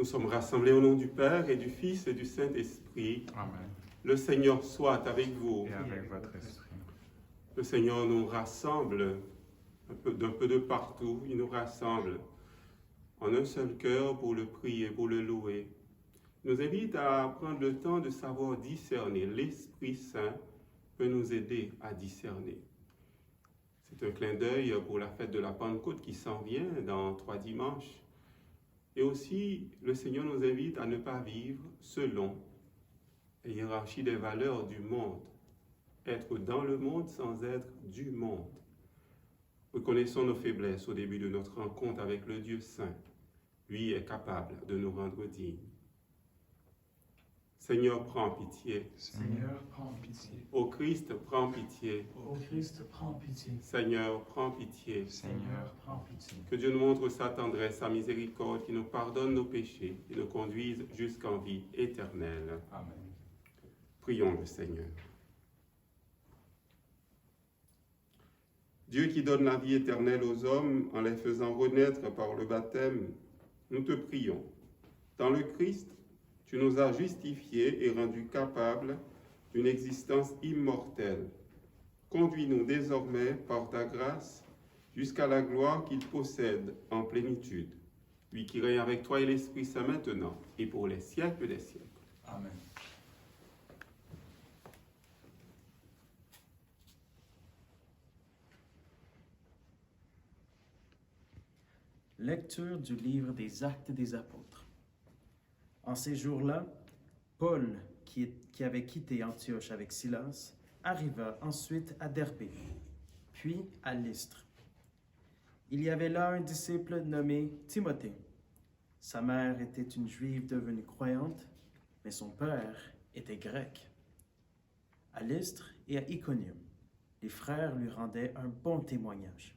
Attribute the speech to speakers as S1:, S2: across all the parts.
S1: Nous sommes rassemblés au nom du Père et du Fils et du Saint-Esprit.
S2: Amen.
S1: Le Seigneur soit avec vous.
S2: Et avec votre esprit.
S1: Le Seigneur nous rassemble d'un peu de partout. Il nous rassemble en un seul cœur pour le prier, pour le louer. Il nous invite à prendre le temps de savoir discerner. L'Esprit Saint peut nous aider à discerner. C'est un clin d'œil pour la fête de la Pentecôte qui s'en vient dans 3 dimanches. Et aussi, le Seigneur nous invite à ne pas vivre selon la hiérarchie des valeurs du monde. Être dans le monde sans être du monde. Reconnaissons nos faiblesses au début de notre rencontre avec le Dieu Saint. Lui est capable de nous rendre dignes. Seigneur, prends pitié.
S3: Seigneur, prends pitié.
S1: Ô Christ, prends pitié.
S3: Ô Christ, prends pitié.
S1: Seigneur, prends pitié.
S3: Seigneur, prends pitié.
S1: Que Dieu nous montre sa tendresse, sa miséricorde, qui nous pardonne nos péchés et nous conduise jusqu'en vie éternelle.
S2: Amen.
S1: Prions le Seigneur. Dieu qui donne la vie éternelle aux hommes en les faisant renaître par le baptême, nous te prions. Dans le Christ, tu nous as justifiés et rendus capables d'une existence immortelle. Conduis-nous désormais par ta grâce jusqu'à la gloire qu'il possède en plénitude. Lui qui règne avec toi et l'Esprit Saint maintenant et pour les siècles des siècles.
S2: Amen.
S4: Lecture du livre des Actes des Apôtres. En ces jours-là, Paul, qui avait quitté Antioche avec Silas, arriva ensuite à Derbé, puis à Lystre. Il y avait là un disciple nommé Timothée. Sa mère était une juive devenue croyante, mais son père était grec. À Lystre et à Iconium, les frères lui rendaient un bon témoignage.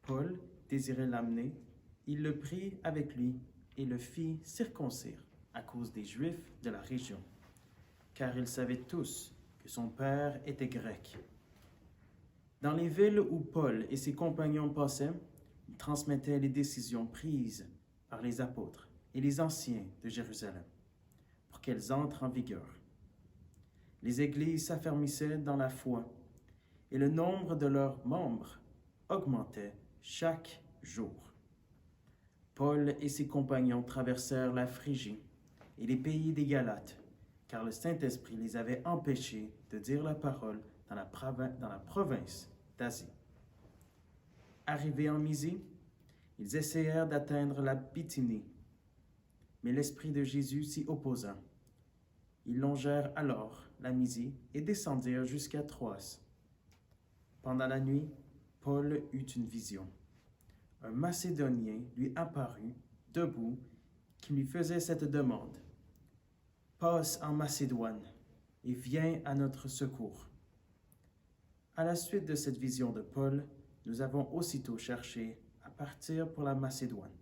S4: Paul désirait l'amener. Il le prit avec lui et le fit circoncire à cause des Juifs de la région, car ils savaient tous que son père était grec. Dans les villes où Paul et ses compagnons passaient, ils transmettaient les décisions prises par les apôtres et les anciens de Jérusalem, pour qu'elles entrent en vigueur. Les églises s'affermissaient dans la foi, et le nombre de leurs membres augmentait chaque jour. Paul et ses compagnons traversèrent la Phrygie et les pays des Galates, car le Saint-Esprit les avait empêchés de dire la parole dans la province d'Asie. Arrivés en Mysie, ils essayèrent d'atteindre la Bithynie, mais l'Esprit de Jésus s'y opposa. Ils longèrent alors la Mysie et descendirent jusqu'à Troas. Pendant la nuit, Paul eut une vision. Un Macédonien lui apparut, debout, qui lui faisait cette demande. « Passe en Macédoine et viens à notre secours. » À la suite de cette vision de Paul, nous avons aussitôt cherché à partir pour la Macédoine,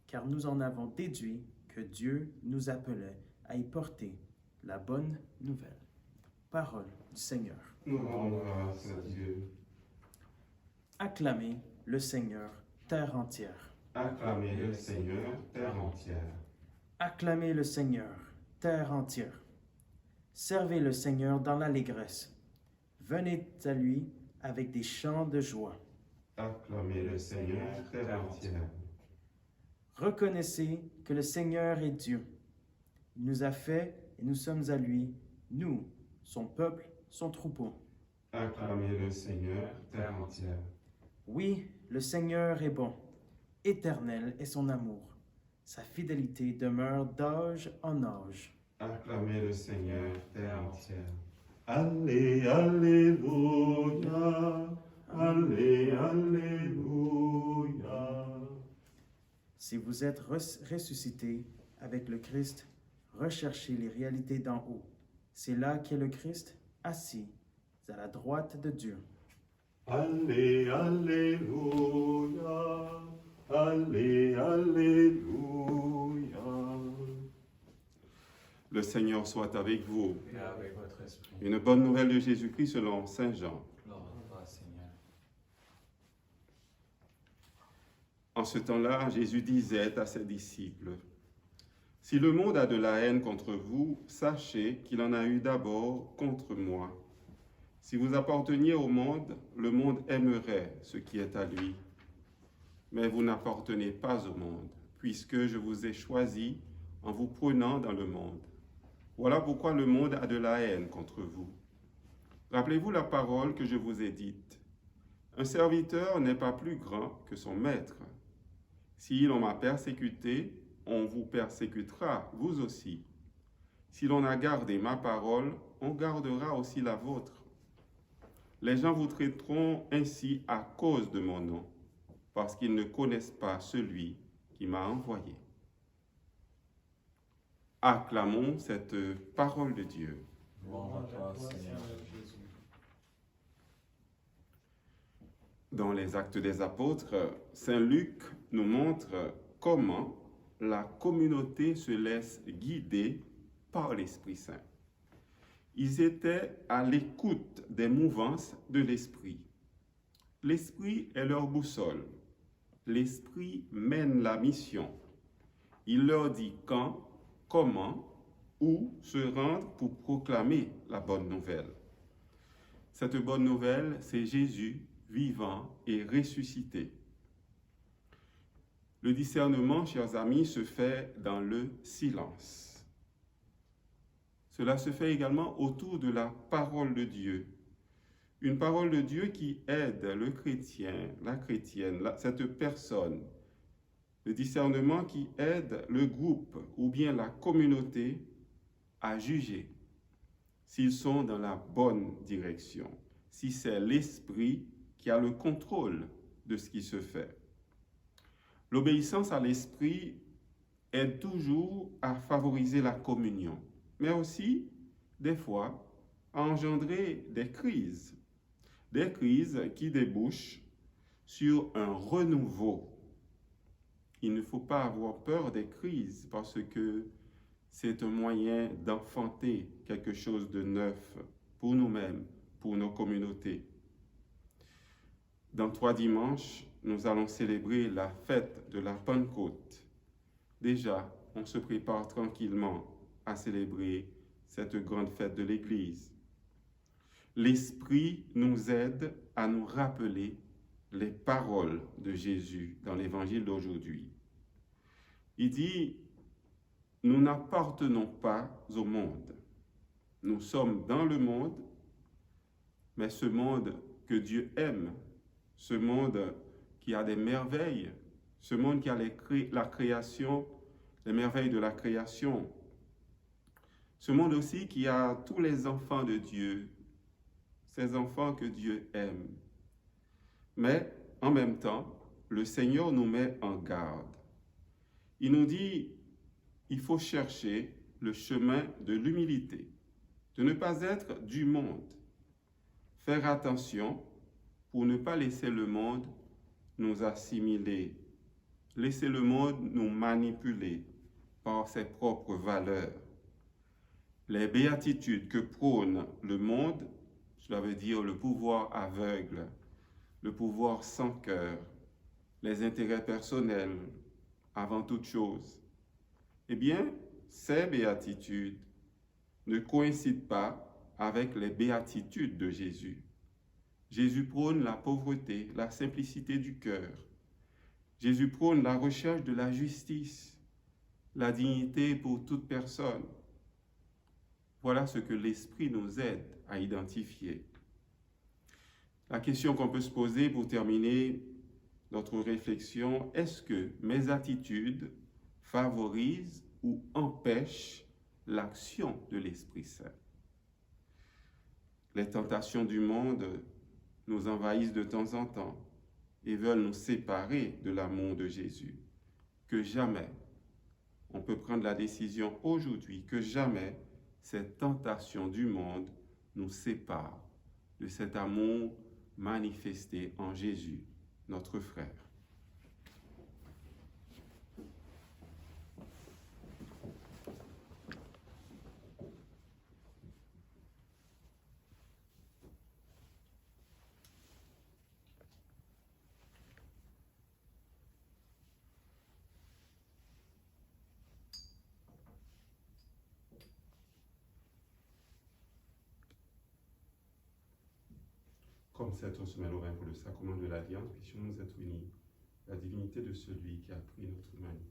S4: car nous en avons déduit que Dieu nous appelait à y porter la bonne nouvelle. Parole du Seigneur.
S1: Nous rendons grâce à Dieu.
S4: Acclamez le Seigneur, terre entière.
S1: Acclamez le Seigneur, terre entière.
S4: Acclamez le Seigneur, terre entière. Servez le Seigneur dans l'allégresse. Venez à lui avec des chants de joie.
S1: Acclamez le Seigneur, terre entière.
S4: Reconnaissez que le Seigneur est Dieu. Il nous a fait et nous sommes à lui, nous, son peuple, son troupeau.
S1: Acclamez le Seigneur, terre entière.
S4: Oui, le Seigneur est bon. Éternel est son amour. Sa fidélité demeure d'âge en âge.
S1: Acclamez le Seigneur, terre entière. Allez, alléluia. Allez, alléluia.
S4: Si vous êtes ressuscité avec le Christ, recherchez les réalités d'en haut. C'est là qu'est le Christ, assis à la droite de Dieu.
S1: Allez, alléluia. Allez, alléluia. Le Seigneur soit avec vous.
S2: Et avec votre esprit.
S1: Une bonne nouvelle de Jésus-Christ selon Saint Jean.
S2: Gloire à toi, Seigneur.
S1: En ce temps-là, Jésus disait à ses disciples, Si le monde a de la haine contre vous, sachez qu'il en a eu d'abord contre moi. Si vous apparteniez au monde, le monde aimerait ce qui est à lui. Mais vous n'appartenez pas au monde, puisque je vous ai choisi en vous prenant dans le monde. Voilà pourquoi le monde a de la haine contre vous. Rappelez-vous la parole que je vous ai dite. Un serviteur n'est pas plus grand que son maître. Si l'on m'a persécuté, on vous persécutera, vous aussi. Si l'on a gardé ma parole, on gardera aussi la vôtre. Les gens vous traiteront ainsi à cause de mon nom, parce qu'ils ne connaissent pas celui qui m'a envoyé. Acclamons cette parole de Dieu.
S2: Louange à toi, Seigneur.
S3: Jésus.
S1: Dans les Actes des Apôtres, Saint Luc nous montre comment la communauté se laisse guider par l'Esprit Saint. Ils étaient à l'écoute des mouvances de l'Esprit. L'Esprit est leur boussole. L'Esprit mène la mission. Il leur dit quand, comment, où se rendre pour proclamer la bonne nouvelle. Cette bonne nouvelle, c'est Jésus vivant et ressuscité. Le discernement, chers amis, se fait dans le silence. Cela se fait également autour de la parole de Dieu. Une parole de Dieu qui aide le chrétien, la chrétienne, cette personne. Le discernement qui aide le groupe ou bien la communauté à juger s'ils sont dans la bonne direction, si c'est l'esprit qui a le contrôle de ce qui se fait. L'obéissance à l'esprit aide toujours à favoriser la communion, mais aussi, des fois, à engendrer des crises qui débouchent sur un renouveau. Il ne faut pas avoir peur des crises parce que c'est un moyen d'enfanter quelque chose de neuf pour nous-mêmes, pour nos communautés. Dans 3 dimanches, nous allons célébrer la fête de la Pentecôte. Déjà, on se prépare tranquillement à célébrer cette grande fête de l'Église. L'Esprit nous aide à nous rappeler les paroles de Jésus dans l'Évangile d'aujourd'hui. Il dit, nous n'appartenons pas au monde. Nous sommes dans le monde, mais ce monde que Dieu aime, ce monde qui a des merveilles, ce monde qui a la création, les merveilles de la création, ce monde aussi qui a tous les enfants de Dieu, ces enfants que Dieu aime. Mais en même temps, le Seigneur nous met en garde. Il nous dit, il faut chercher le chemin de l'humilité, de ne pas être du monde. Faire attention pour ne pas laisser le monde nous assimiler, laisser le monde nous manipuler par ses propres valeurs. Les béatitudes que prône le monde, cela veut dire le pouvoir aveugle, le pouvoir sans cœur, les intérêts personnels avant toute chose. Eh bien, ces béatitudes ne coïncident pas avec les béatitudes de Jésus. Jésus prône la pauvreté, la simplicité du cœur. Jésus prône la recherche de la justice, la dignité pour toute personne. Voilà ce que l'Esprit nous aide à identifier. La question qu'on peut se poser pour terminer notre réflexion, est-ce que mes attitudes favorisent ou empêchent l'action de l'Esprit Saint? Les tentations du monde nous envahissent de temps en temps et veulent nous séparer de l'amour de Jésus. Que jamais, on peut prendre la décision aujourd'hui, que jamais cette tentation du monde nous sépare de cet amour manifesté en Jésus, notre frère. comme cette semaine au vin pour le sacrement de l'Alliance, puissions nous être unis la divinité de celui qui a pris notre humanité.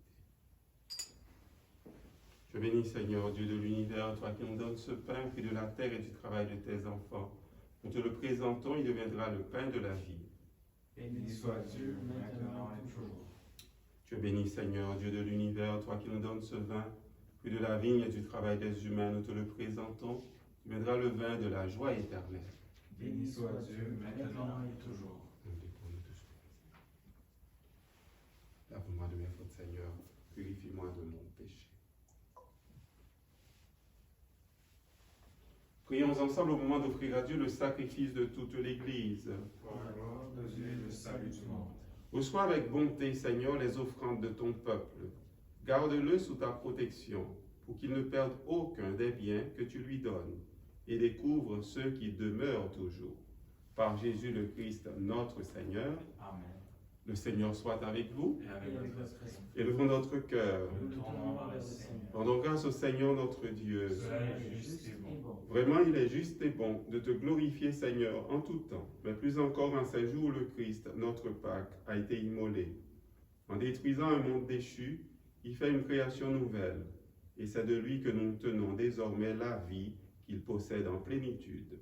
S1: Je bénis, Seigneur, Dieu de l'univers, toi qui nous donnes ce pain, fruit de la terre et du travail de tes enfants. Nous te le présentons, il deviendra le pain de la vie.
S2: Béni soit Dieu, maintenant et toujours.
S1: Je bénis, Seigneur, Dieu de l'univers, toi qui nous donnes ce vin, fruit de la vigne et du travail des humains, nous te le présentons, il deviendra le vin de la joie éternelle.
S2: Béni soit Dieu, maintenant et toujours.
S1: Lave-moi de mes fautes, Seigneur, purifie-moi de mon péché. Prions ensemble au moment d'offrir à Dieu le sacrifice de toute l'Église.
S2: Pour la gloire de Dieu et le salut du monde.
S1: Reçois avec bonté, Seigneur, les offrandes de ton peuple. Garde-le sous ta protection, pour qu'il ne perde aucun des biens que tu lui donnes, et découvre ceux qui demeurent toujours. Par Jésus le Christ, notre Seigneur.
S2: Amen.
S1: Le Seigneur soit avec vous.
S2: Et avec votre esprit.
S1: Élevons notre cœur.
S2: Nous tournons vers le Seigneur.
S1: Rendons grâce au Seigneur notre Dieu.
S2: Cela est juste et bon.
S1: Vraiment, il est juste et bon de te glorifier, Seigneur, en tout temps, mais plus encore en ces jours où le Christ, notre Pâque, a été immolé. En détruisant un monde déchu, il fait une création nouvelle, et c'est de lui que nous tenons désormais la vie qu'il possède en plénitude.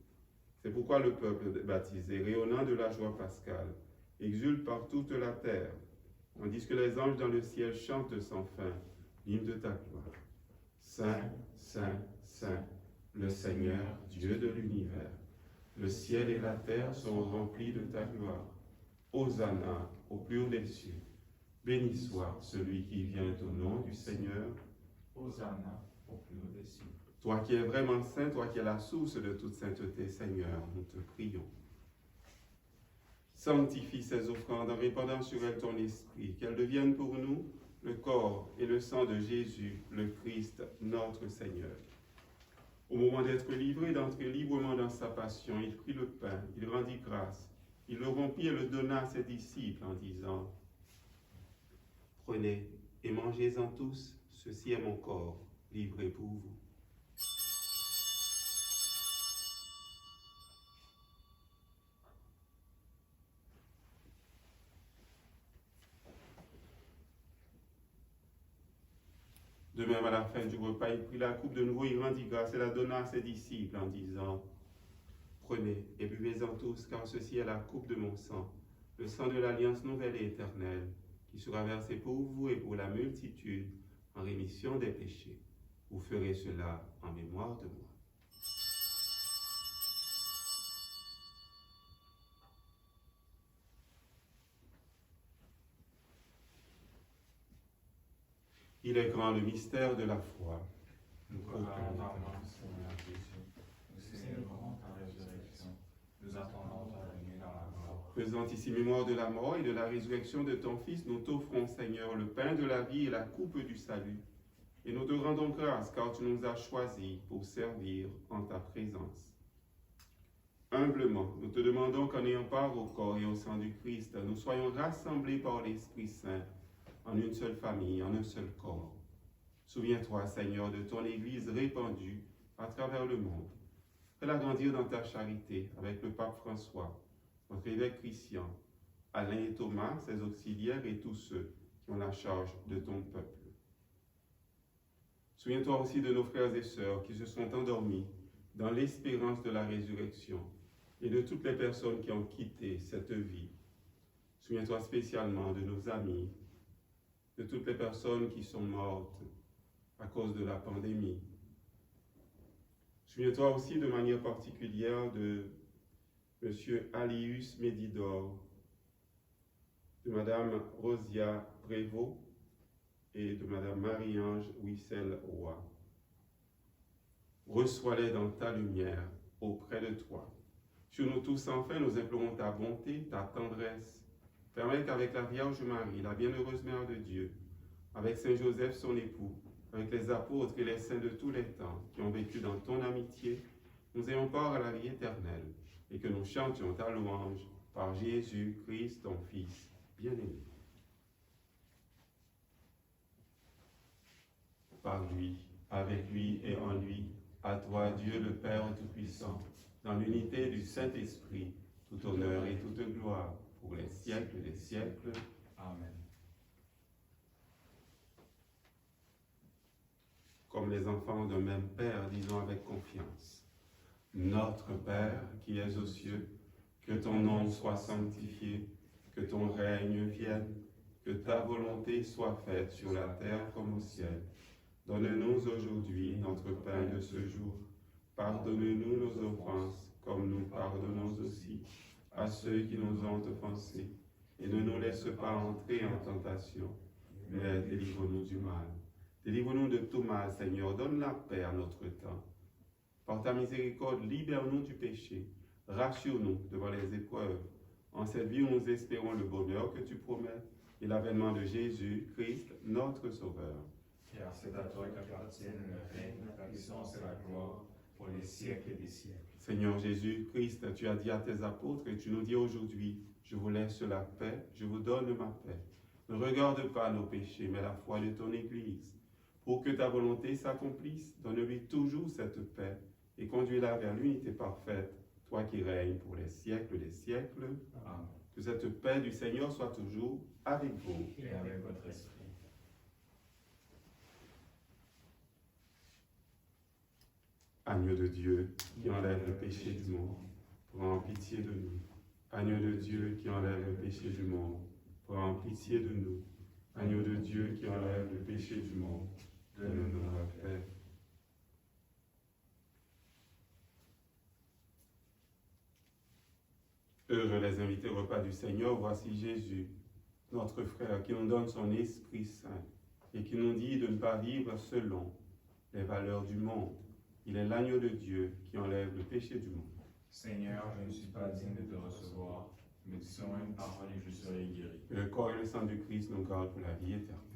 S1: C'est pourquoi le peuple baptisé, rayonnant de la joie pascale, exulte par toute la terre, tandis que les anges dans le ciel chantent sans fin l'hymne de ta gloire. Saint, Saint, Saint, le Seigneur, Dieu de l'univers. Le ciel et la terre sont remplis de ta gloire. Hosanna au plus haut des cieux. Béni soit celui qui vient au nom du Seigneur.
S2: Hosanna au plus haut des cieux.
S1: Toi qui es vraiment saint, toi qui es la source de toute sainteté, Seigneur, nous te prions. Sanctifie ces offrandes en répandant sur elles ton esprit, qu'elles deviennent pour nous le corps et le sang de Jésus, le Christ, notre Seigneur. Au moment d'être livré, d'entrer librement dans sa passion, il prit le pain, il rendit grâce, il le rompit et le donna à ses disciples en disant : Prenez et mangez-en tous, ceci est mon corps, livré pour vous. De même, à la fin du repas, il prit la coupe de nouveau, il rendit grâce et la donna à ses disciples en disant : Prenez et buvez-en tous, car ceci est la coupe de mon sang, le sang de l'alliance nouvelle et éternelle, qui sera versé pour vous et pour la multitude en rémission des péchés. Vous ferez cela en mémoire de moi. Il est grand le mystère de la foi.
S2: Nous croyons en toi, Seigneur Jésus. Nous célébrons ta résurrection. Nous attendons ta venue dans la gloire.
S1: Faisant ici mémoire de la mort et de la résurrection de ton Fils, nous t'offrons, Seigneur, le pain de la vie et la coupe du salut. Et nous te rendons grâce, car tu nous as choisis pour servir en ta présence. Humblement, nous te demandons qu'en ayant part au corps et au sang du Christ, nous soyons rassemblés par l'Esprit Saint en une seule famille, en un seul corps. Souviens-toi, Seigneur, de ton Église répandue à travers le monde. Fais-la grandir dans ta charité avec le pape François, notre évêque Christian, Alain et Thomas, ses auxiliaires et tous ceux qui ont la charge de ton peuple. Souviens-toi aussi de nos frères et sœurs qui se sont endormis dans l'espérance de la résurrection et de toutes les personnes qui ont quitté cette vie. Souviens-toi spécialement de nos amis, de toutes les personnes qui sont mortes à cause de la pandémie. Souviens-toi aussi de manière particulière de M. Alius Médidor, de Mme Rosia Prévost et de Mme Marie-Ange Wissel-Roy. Reçois-les dans ta lumière, auprès de toi. Sur nous tous, enfin, nous implorons ta bonté, ta tendresse. Permets qu'avec la Vierge Marie, la bienheureuse Mère de Dieu, avec Saint Joseph, son époux, avec les apôtres et les saints de tous les temps qui ont vécu dans ton amitié, nous ayons part à la vie éternelle et que nous chantions ta louange par Jésus-Christ, ton Fils bien-aimé. Par lui, avec lui et en lui, à toi, Dieu le Père Tout-Puissant, dans l'unité du Saint-Esprit, tout honneur et toute gloire pour les siècles des siècles.
S2: Amen.
S1: Comme les enfants d'un même Père, disons avec confiance. Notre Père qui es aux cieux, que ton nom soit sanctifié, que ton règne vienne, que ta volonté soit faite sur la terre comme au ciel. Donne-nous aujourd'hui notre pain de ce jour. Pardonne-nous nos offenses, comme nous pardonnons aussi à ceux qui nous ont offensés. Et ne nous laisse pas entrer en tentation, mais délivre-nous du mal. Délivre-nous de tout mal, Seigneur. Donne la paix à notre temps. Par ta miséricorde, libère-nous du péché. Rassure-nous devant les épreuves. En cette vie où nous espérons le bonheur que tu promets et l'avènement de Jésus-Christ, notre Sauveur.
S2: Car c'est à toi qu'appartiennent le règne, la puissance et la gloire pour les siècles des siècles.
S1: Seigneur Jésus-Christ, tu as dit à tes apôtres et tu nous dis aujourd'hui, je vous laisse la paix, je vous donne ma paix. Ne regarde pas nos péchés, mais la foi de ton Église. Pour que ta volonté s'accomplisse, donne-lui toujours cette paix et conduis-la vers l'unité parfaite, toi qui règnes pour les siècles des siècles.
S2: Amen.
S1: Que cette paix du Seigneur soit toujours avec vous.
S2: Et avec votre esprit.
S1: Agneau de Dieu qui enlève le péché du monde, prends pitié de nous. Agneau de Dieu qui enlève le péché du monde, prends pitié de nous. Agneau de Dieu qui enlève le péché du monde, donne-nous la paix. Heureux les invités au repas du Seigneur, voici Jésus, notre frère, qui nous donne son Esprit Saint et qui nous dit de ne pas vivre selon les valeurs du monde. Il est l'agneau de Dieu qui enlève le péché du monde.
S2: Seigneur, je ne suis pas digne de te recevoir, mais dis-moi une parole et je serai guéri.
S1: Que le corps et le sang du Christ nous gardent pour la vie éternelle.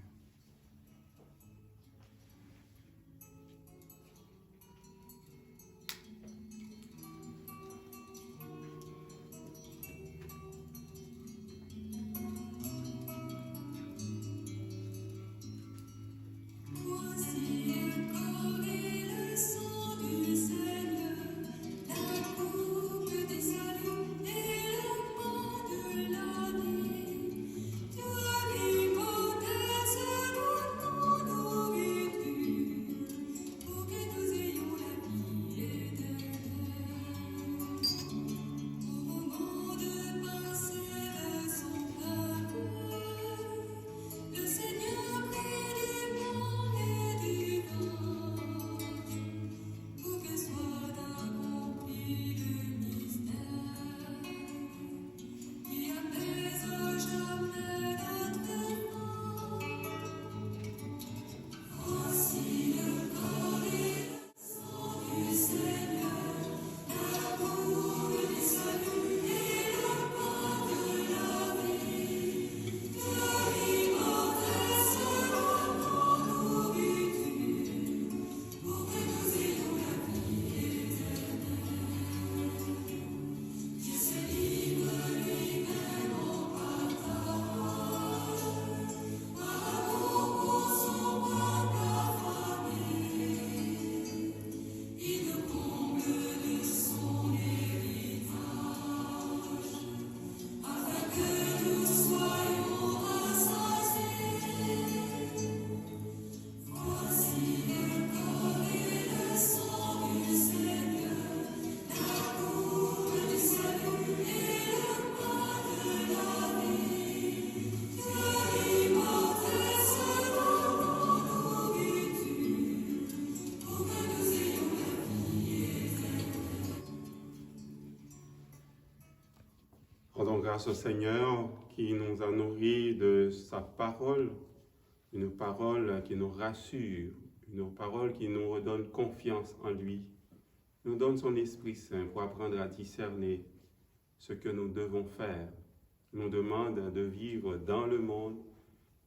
S1: Rendons grâce au Seigneur qui nous a nourris de sa parole, une parole qui nous rassure, une parole qui nous redonne confiance en lui, nous donne son Esprit Saint pour apprendre à discerner ce que nous devons faire. Nous demande de vivre dans le monde,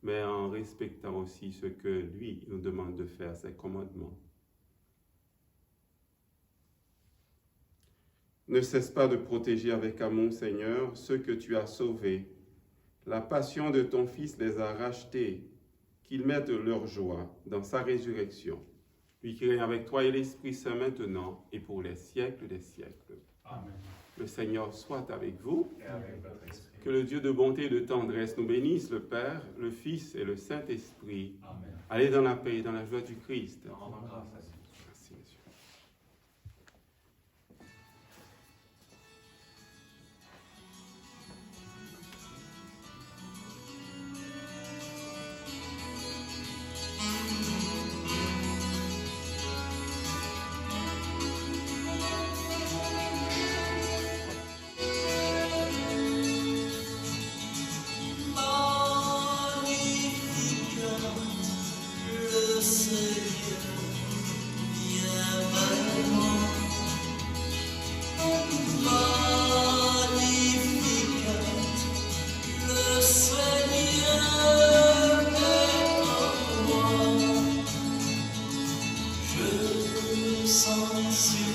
S1: mais en respectant aussi ce que lui nous demande de faire, ses commandements. Ne cesse pas de protéger avec amour, Seigneur, ceux que tu as sauvés. La passion de ton Fils les a rachetés, qu'ils mettent leur joie dans sa résurrection. Lui qui règne avec toi et l'Esprit Saint maintenant et pour les siècles des siècles.
S2: Amen.
S1: Le Seigneur soit avec vous.
S2: et avec votre esprit.
S1: Que le Dieu de bonté et de tendresse nous bénisse, le Père, le Fils et le Saint-Esprit.
S2: Amen.
S1: Allez dans la paix et dans la joie du Christ.
S2: Nous rendons grâce à Dieu.
S1: Merci, Monsieur.
S5: Le Seigneur vient vraiment. Magnificat, le Seigneur est en moi. Je sens sur